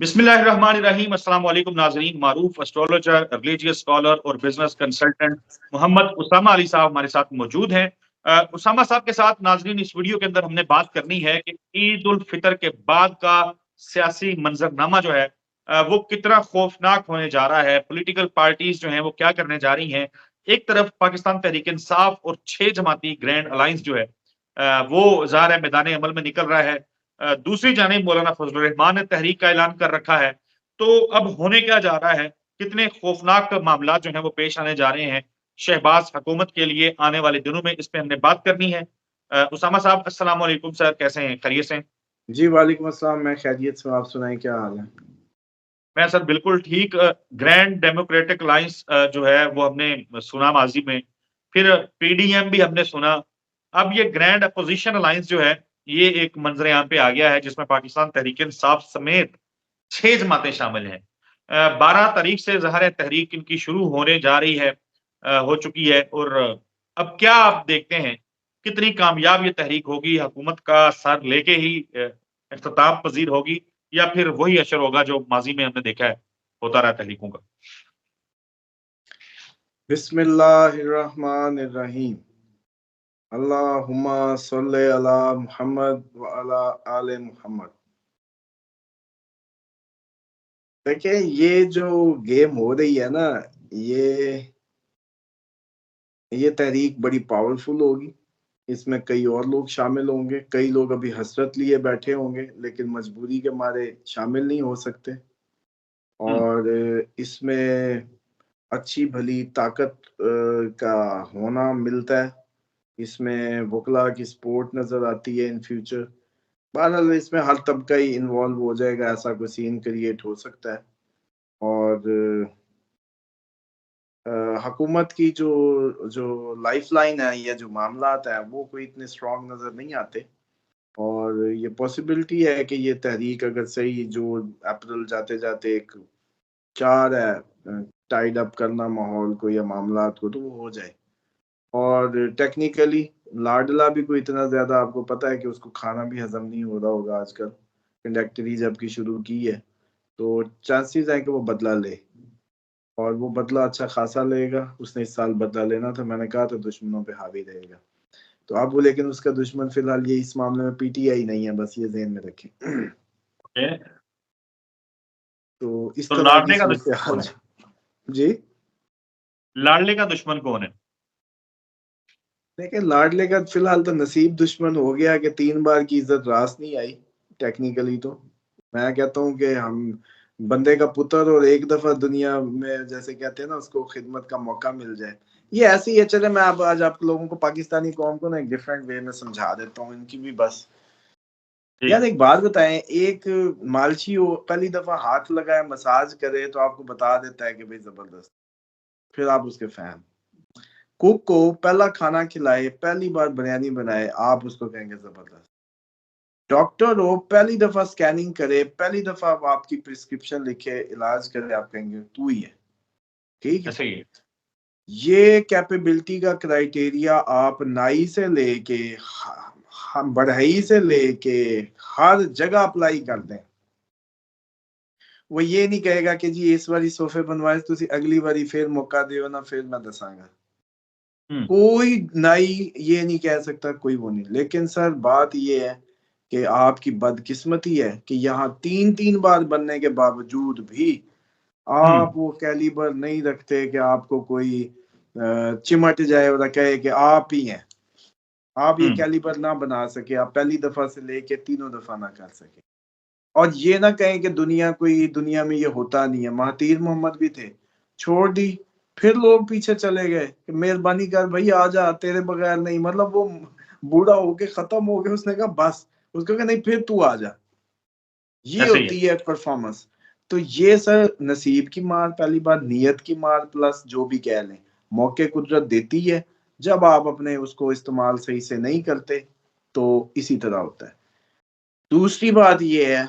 बिस्मिल्लाहिर्रहमानिर्रहीम। अस्सलाम वालेकुम नाज़रीन। मारूफ एस्ट्रोलॉजर, रिलीजियस स्कॉलर और बिजनेस कंसल्टेंट मोहम्मद उसामा अली साहब हमारे साथ मौजूद हैं। उसामा साहब के साथ नाज़रीन इस वीडियो के अंदर हमने बात करनी है कि ईद उल फितर के बाद का सियासी मंजरनामा जो है वो कितना खौफनाक होने जा रहा है। पॉलिटिकल पार्टीज जो हैं वो क्या करने जा रही हैं। एक तरफ पाकिस्तान तहरीक इंसाफ और 6 जमाती ग्रैंड अलायंस जो है वो ज़ाहिर है मैदान अमल में निकल रहा है। दूसरी जानिब मौलाना फजलुर रहमान ने तहरीक का ऐलान कर रखा है। तो अब होने क्या जा रहा है, कितने खौफनाक मामला जो हैं वो पेश आने जा रहे हैं शहबाज हुकूमत के लिए आने वाले दिनों में, इस पे हमने बात करनी है। उसामा साहब अस्सलाम वालेकुम सर, कैसे हैं? खैरियत से हैं? जी, वालेकुम अस्सलाम। मैं खैरियत से हूँ, आप सुनाएँ क्या हाल है? मैं सर बिल्कुल ठीक। ग्रैंड डेमोक्रेटिक अलायंस जो है वो हमने सुना माज़ी में, फिर पीडीएम भी हमने सुना। अब ये ग्रैंड अपोज़िशन अलायंस जो है, ये एक मंज़र-ए-आम पे आ गया है जिसमें पाकिस्तान तहरीक-ए-इंसाफ समेत 6 जमातें शामिल हैं। 12 तारीख से ज़ाहिर है तहरीक इनकी शुरू होने जा रही है, हो चुकी है। और अब क्या आप देखते हैं, कितनी कामयाब ये तहरीक होगी? हुकूमत का सर लेके ही इख्तिताम पज़ीर होगी या फिर वही असर होगा जो माज़ी में हमने देखा है, होता रहा तहरीकों का? बिस्मिल्लाहिर्रहमानिर्रहीम। अल्लाहुम्मा सल्लि अला मुहम्मद व अला आले मुहम्मद। देखिए, ये जो गेम हो रही है ना, ये ये तहरीक बड़ी पावरफुल होगी। इसमें कई और लोग शामिल होंगे, कई लोग अभी हसरत लिए बैठे होंगे, लेकिन मजबूरी के मारे शामिल नहीं हो सकते। हुँ, और इसमें अच्छी भली ताकत का होना मिलता है। इसमें वकला की सपोर्ट नज़र आती है इन फ्यूचर। बहरहाल इसमें हर तबका ही इन्वॉल्व हो जाएगा, ऐसा कोई सीन क्रिएट हो सकता है। और हुकूमत की जो जो लाइफलाइन है या जो मामलात हैं वो कोई इतने स्ट्रॉन्ग नज़र नहीं आते। और ये पॉसिबिलिटी है कि ये तहरीक अगर सही जो अप्रैल जाते-जाते एक चाह रहा है टाइड अप करना माहौल को या मामलात को, तो वो हो जाए। और टेक्निकली लाडला भी कोई इतना ज़्यादा, आपको पता है कि उसको खाना भी हज़म नहीं हो रहा होगा आजकल। कंडक्टरी जबकि शुरू की है, तो चांसेस हैं कि वो बदला ले, और वो बदला अच्छा खासा लेगा। उसने इस साल बदला लेना था, मैंने कहा था दुश्मनों पे हावी रहेगा। तो अब वो, लेकिन उसका दुश्मन फ़िलहाल ये इस मामले में पीटीआई नहीं है, बस ये ज़हन में रखें। ओके। तो इस तो तरह की लाडले का दुश्मन सूरत-ए-हाल कौन है? है। जी? लाडले का दुश्मन कौन है? देखिए, लाडले का फ़िलहाल तो नसीब दुश्मन हो गया कि 3 बार की इज़्ज़त रास नहीं आई, टेक्निकली तो। मैं कहता हूँ कि हम बंदे का पुत्र, और एक दफ़ा दुनिया में जैसे कहते हैं ना, उसको खिदमत का मौका मिल जाए। ये ऐसे ही है। चलें, मैं अब आज आप लोगों को, पाकिस्तानी कौम को ना एक डिफरेंट वे में समझा देता हूँ, इनकी भी बस। जी। यार एक बात बताएँ, एक मालची हो, पहली दफ़ा हाथ लगाए, मसाज करे तो आपको बता देता है कि भई ज़बरदस्त, फिर आप उसके फैन। कुक को पहला खाना खिलाए, पहली बार बिरयानी बनाए, आप उसको कहेंगे ज़बरदस्त। डॉक्टर हो, पहली दफ़ा स्कैनिंग करे, पहली दफ़ा अब आपकी प्रिस्क्रिप्शन लिखे, इलाज करे, आप कहेंगे तू ही है, ठीक है? ऐसे ही है। ये कैपेबिलिटी का क्राइटेरिया आप नाई से लेके हम बढ़ई से लेके हर जगह अप्लाई कर दें। वो ये नहीं कहेगा कि जी इस बारी सोफे बनवाए, तुसी अगली बारी फिर मौका दियो ना, फिर मैं दसांगा। हुँ, कोई नाई ये नहीं कह सकता, कोई वो नहीं। लेकिन सर बात ये है कि आपकी बदकिस्मती है कि यहाँ 3-3 बार बनने के बावजूद भी हुँ, आप वो कैलिबर नहीं रखते कि आपको कोई चिमट जाए और कहे कि आप ही हैं। आप ये हुँ, कैलिबर ना बना सके, आप पहली दफ़ा से लेके तीनों दफ़ा ना कर सके। और ये ना कहें कि दुनिया में ये होता नहीं है। महातीर मोहम्मद भी थे, छोड़ दी, फिर लोग पीछे चले गए कि मेहरबानी कर भई आ जा, तेरे बगैर नहीं। मतलब वो बूढ़ा होके खत्म हो गया, उसने कहा बस, उसको कहा नहीं फिर तू आ जा। ये ऐसे ही है। होती है परफॉर्मेंस। तो ये सर नसीब की मार, पहली बार नीयत की मार, प्लस जो भी कह लें, मौके कुदरत देती है। जब आप अपने उसको इस्तेमाल सही से नहीं करते, तो इसी तरह होता है। दूसरी बात ये है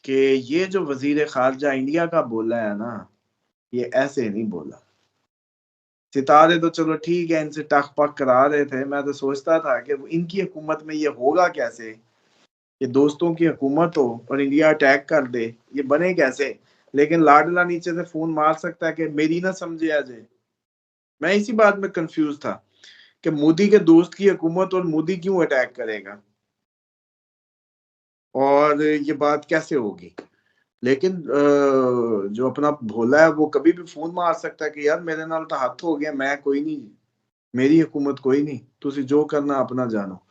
कि ये जो वज़ीर ख़ारिजा इंडिया का बोला है ना, ये ऐसे नहीं बोला। सितारे तो चलो ठीक है, इनसे टक-पक करा रहे थे। मैं तो सोचता था कि इनकी हुकूमत में ये होगा कैसे? कि दोस्तों की हुकूमत हो और इंडिया अटैक कर दे, ये बने कैसे? लेकिन लाडला नीचे से फोन मार सकता है कि मेरी ना समझे अजय। मैं इसी बात में कंफ्यूज था कि मोदी के दोस्त की हुकूमत और मोदी क्यों अटैक करेगा और ये बात कैसे होगी। लेकिन जो अपना भोला है वो कभी भी फोन मार सकता है कि यार मेरे नाल तो हथ हो गया, मैं कोई नहीं, मेरी हुकूमत कोई नहीं, तुसी जो करना अपना जानो।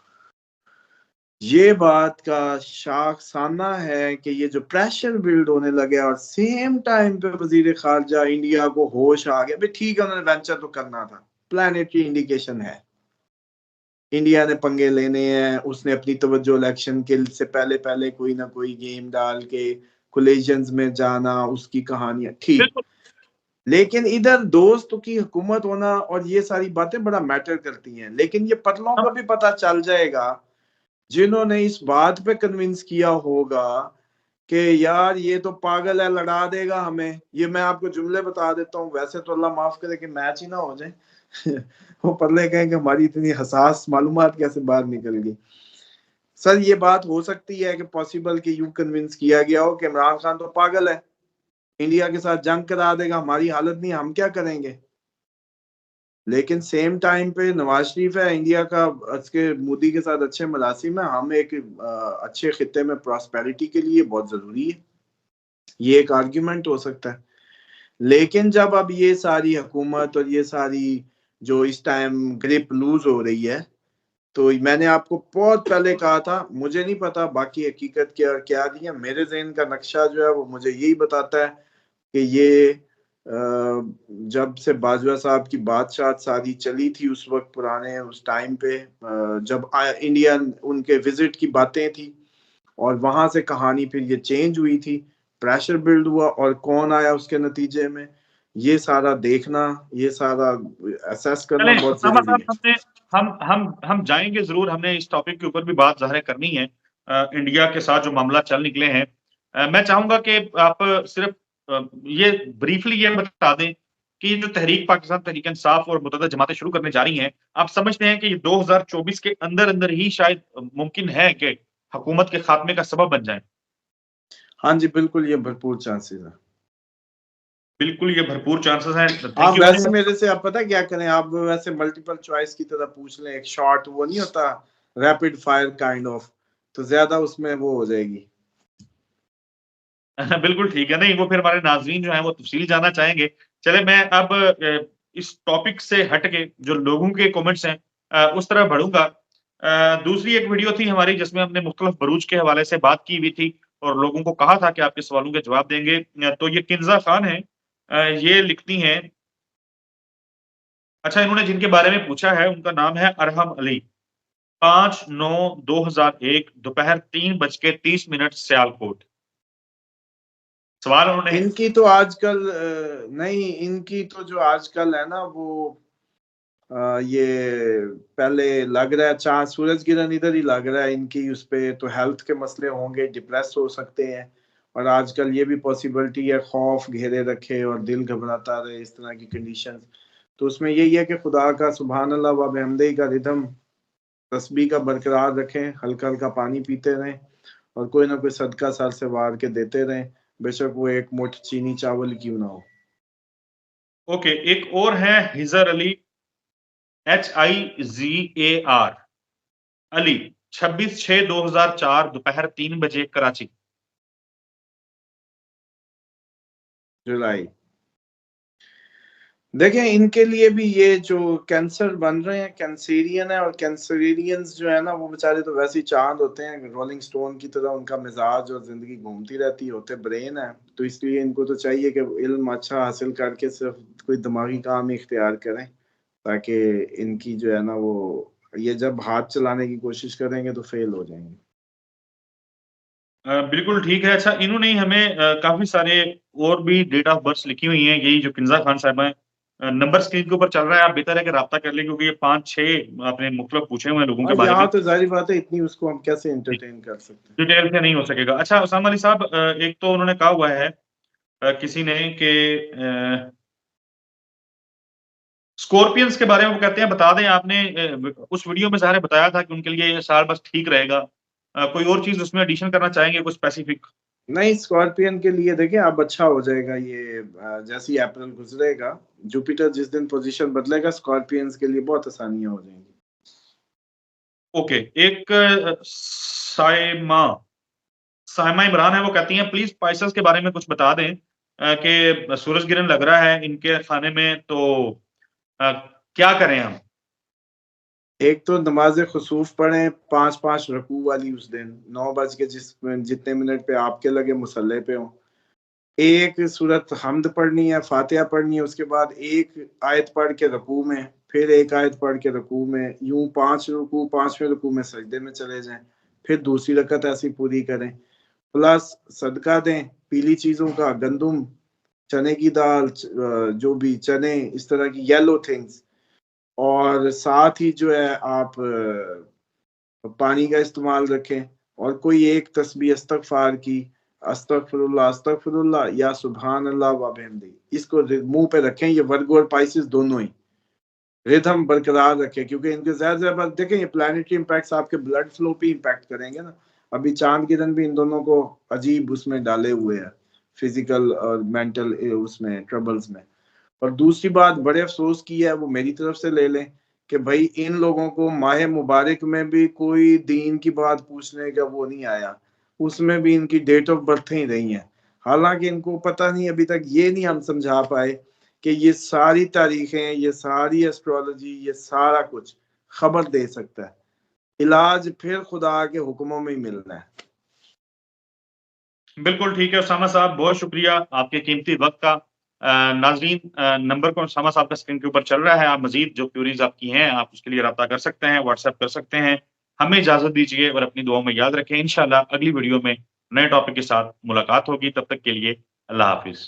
ये बात का शाखसाना है कि ये जो प्रेशर बिल्ड होने लगे और सेम टाइम पे वजीर खारजा इंडिया को होश आ गया, भाई ठीक है उन्होंने वेंचर तो करना था, प्लानिटरी इंडिकेशन है, इंडिया ने पंगे लेने हैं, उसने अपनी तवज्जो इलेक्शन के से पहले पहले कोई ना कोई गेम डाल के कोलिजन्स में जाना, उसकी कहानियां ठीक। बिल्कुल। लेकिन इधर दोस्त की हुकूमत होना और ये सारी बातें बड़ा मैटर करती हैं, लेकिन ये पतलों को भी पता चल जाएगा जिन्होंने इस बात पे कन्विंस किया होगा कि यार ये तो पागल है, लड़ा देगा हमें। ये मैं आपको जुमले बता देता हूँ, वैसे तो अल्लाह माफ करे कि मैच ही ना हो जाए वो पल्ले कहें कि हमारी इतनी हसास मालूमात कैसे बाहर निकल गई। सर ये बात हो सकती है कि पॉसिबल कि यूं कन्विंस किया गया हो कि इमरान खान तो पागल है, इंडिया के साथ जंग करा देगा, हमारी हालत नहीं, हम क्या करेंगे। लेकिन सेम टाइम पे नवाज शरीफ है इंडिया का, उसके मोदी के साथ अच्छे मलासिम है, हम एक अच्छे खिते में प्रॉस्पेरिटी के लिए बहुत जरूरी है, ये एक आर्ग्यूमेंट हो सकता है। लेकिन जब अब ये सारी हुकूमत और ये सारी जो इस टाइम ग्रिप लूज हो रही है, तो मैंने आपको बहुत पहले कहा था, मुझे नहीं पता बाकी हकीकत क्या क्या दी है, मेरे जहन का नक्शा जो है वो मुझे यही बताता है कि ये जब से बाजवा साहब की बादशाह सारी चली थी उस वक्त पुराने उस टाइम पे, जब इंडिया उनके विजिट की बातें थी और वहां से कहानी फिर ये चेंज हुई थी, प्रेशर बिल्ड हुआ और कौन आया उसके नतीजे में, ये सारा देखना, ये सारा असेस करना चलें बहुत उसामा जरूरी साहब, है। हम जाएंगे जरूर, हमने इस टॉपिक के ऊपर भी बात जाहिर करनी है। इंडिया के साथ जो मामला चल निकले हैं, मैं चाहूंगा कि आप सिर्फ ये ब्रीफली ये बता दें कि ये जो तहरीक पाकिस्तान तहरीक इंसाफ और मुतअद्दिद जमातें शुरू करने जा रही हैं, आप समझते हैं कि ये 2024 के अंदर अंदर ही शायद मुमकिन है कि हुकूमत के खात्मे का सबब बन जाए? हाँ जी बिल्कुल, ये भरपूर चांसेस है। बिल्कुल, ये भरपूर चांसेस हैं। थैंक आप यू वेरी वैसे मच। मेरे से आप पता क्या करें, आप वैसे मल्टीपल चॉइस की तरह पूछ लें, एक शॉर्ट वो नहीं होता रैपिड फायर काइंड ऑफ, तो ज्यादा उसमें वो हो जाएगी। बिल्कुल ठीक है। नहीं, वो फिर हमारे नाज़रीन जो हैं वो तफ़सील जानना चाहेंगे। चले मैं अब इस टॉपिक से हट के जो लोगों के कमेंट्स हैं उस तरफ बढ़ूँगा। दूसरी एक वीडियो थी हमारी जिसमें हमने मुख्तलिफ बरूज के हवाले से बात की हुई थी और लोगों को कहा था कि आपके सवालों के जवाब देंगे। तो ये किन्ज़ा खान हैं, ये लिखती हैं, अच्छा, इन्होंने जिनके बारे में पूछा है उनका नाम है अरहम अली। 5/9/2001 दोपहर 3:30 सियालकोट। सवाल उन्होंने इनकी तो आजकल नहीं, इनकी तो जो आजकल है ना वो ये पहले लग रहा है चांद सूरज किरण इधर ही लग रहा है इनकी, उस पे तो हेल्थ के मसले होंगे, डिप्रेस हो सकते हैं, और आजकल ये भी पॉसिबिलिटी है खौफ घेरे रखे और दिल घबराता रहे, इस तरह की कंडीशन। तो उसमें यही है कि खुदा का सुभान अल्लाह व बिहम्दिही का रिदम तस्बीह का बरकरार रखें, हल्का हल्का पानी पीते रहें और कोई ना कोई सदका सर से वार के देते रहें, बेशक वो एक मुठ चीनी चावल क्यों ना हो। ओके, एक और है हिजर अली, HIZAR अली, 26/6/2004 दोपहर 3 बजे कराची। जुलाई, देखें इनके लिए भी ये जो कैंसर बन रहे हैं कैंसेरियन है, और कैंसरियंस जो है ना वो बेचारे तो वैसे ही चांद होते हैं, रोलिंग स्टोन की तरह उनका मिजाज और जिंदगी घूमती रहती है, होते ब्रेन है, तो इसलिए इनको तो चाहिए कि इल्म अच्छा हासिल करके सिर्फ कोई दिमागी काम ही इख्तियार करें, ताकि इनकी जो है ना वो ये जब हाथ चलाने की कोशिश करेंगे तो फेल हो जाएंगे। बिल्कुल ठीक है। अच्छा, इन्होंने ही हमें काफ़ी सारे और भी डेट ऑफ बर्थ लिखी हुई हैं, यही जो किन्ज़ा खान साहिबा हैं। नंबर स्क्रीन के ऊपर चल रहा है, आप बेहतर है कि राब्ता कर लें क्योंकि ये 5-6 आपने मुख्तलिफ पूछे हुए हैं लोगों के और बारे में। यहाँ तो जाहिर बात है इतनी उसको हम कैसे जी, एंटरटेन कर सकते हैं। डिटेल से नहीं हो सकेगा। अच्छा उसामा अली साहब, एक तो उन्होंने कहा हुआ है किसी ने कि स्कॉर्पियंस के बारे में वो कहते हैं बता दें आपने उस वीडियो में ज़ाहिर है बताया था कि उनके लिए ये साल बस ठीक रहेगा। कोई और चीज उसमें एडिशन करना चाहेंगे, कोई स्पेसिफिक? नहीं, स्कॉर्पियन के लिए देखिए अब अच्छा हो जाएगा ये, जैसे ही अप्रैल गुजरेगा, जुपिटर जिस दिन पोजीशन बदलेगा, स्कॉर्पियंस के लिए बहुत आसानियां हो जाएंगी। ओके, एक साइमा साइमा इमरान है, वो कहती हैं प्लीज स्पाइसेस के बारे में कुछ बता दें कि सूरज गिरहन लग रहा है इनके खाने में, तो क्या करें हम? एक तो नमाज खुसूफ पढ़ें 5-5 रकू वाली उस दिन, 9 बज के जितने मिनट पे आपके लगे मुसल्ले पे हो। एक सूरत हम्द पढ़नी है, फातिहा पढ़नी है, उसके बाद एक आयत पढ़ के रकू में, फिर एक आयत पढ़ के रकू में, यूं 5 रकू, 5वें रकू में सजदे में चले जाएं, फिर दूसरी रकत ऐसी पूरी करें। प्लस सदका दें पीली चीजों का, गंदुम, चने की दाल, जो भी चने, इस तरह की येलो थिंग्स। और साथ ही जो है आप पानी का इस्तेमाल रखें, और कोई एक तस्बीह इस्तगफार की, अस्तगफिरुल्लाह अस्तगफिरुल्लाह या सुभान अल्लाह व बिहम्दी, इसको मुंह पे रखें। ये वर्गो और पाइसिस दोनों ही रिदम बरकरार रखें, क्योंकि इनके ज्यादा देखें ये प्लानिटरी इम्पैक्ट्स आपके ब्लड फ्लो पे इम्पैक्ट करेंगे ना। अभी चांद किरण भी इन दोनों को अजीब उसमें डाले हुए है, फिजिकल और मेंटल उसमें ट्रबल्स में। और दूसरी बात बड़े अफसोस की है, वो मेरी तरफ से ले लें कि भाई इन लोगों को माह मुबारक में भी कोई दीन की बात पूछने का वो नहीं आया, उसमें भी इनकी डेट ऑफ बर्थ ही रही है। हालांकि इनको पता नहीं, अभी तक ये नहीं हम समझा पाए कि ये सारी तारीखें, ये सारी एस्ट्रोलॉजी, ये सारा कुछ खबर दे सकता है। इलाज फिर खुदा के हुक्मों में ही मिलना है। बिल्कुल ठीक है उसामा साहब, बहुत शुक्रिया आपके कीमती वक्त का। नाजरीन, नंबर को उसामा साहब का स्क्रीन के ऊपर चल रहा है, आप मजीद जो क्यूरीज आपकी हैं आप उसके लिए रब्ता कर सकते हैं, व्हाट्सएप कर सकते हैं। हमें इजाजत दीजिए और अपनी दुआओं में याद रखें। इंशाल्लाह अगली वीडियो में नए टॉपिक के साथ मुलाकात होगी, तब तक के लिए अल्लाह हाफिज।